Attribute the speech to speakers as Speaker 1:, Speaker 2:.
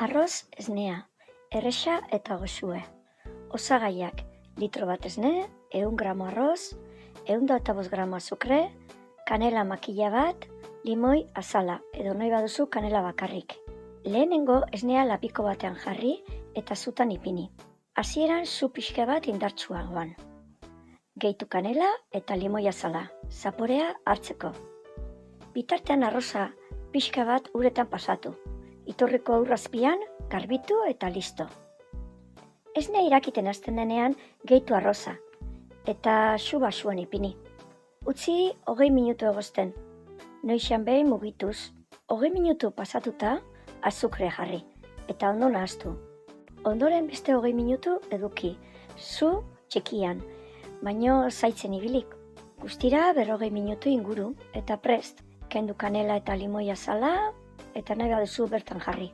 Speaker 1: Arroz esnea, erresa eta goxue. Osagaiak: litro bat esne, 100 gramo arroz, 105 gramo azukre, kanela makila bat, limoi azala, edo nahi baduzu kanela bakarrik. Lehenengo esnea lapiko batean jarri eta zutan ipini. Hasieran zu pixka bat indartsuagoan. Gehitu kanela eta limoi azala, zaporea hartzeko. Bitartean arroza pixka bat uretan pasatu. Iturriko ur azpian, garbitu eta listo. Esnea irakiten hasten denean gehitu arroza eta su basuan ipini. Utzi 20 minutu egosten. Noizan behin mugituz, 20 minutu pasatuta azukre jarri eta ondo nahaztu. Ondoren beste 20 minutu eduki, zu txikian, baino zaitzen ibilik. Guztira 40 minutu inguru eta prest. Kendu kanela eta limoi azala eta nahi baduzu bertan jarri.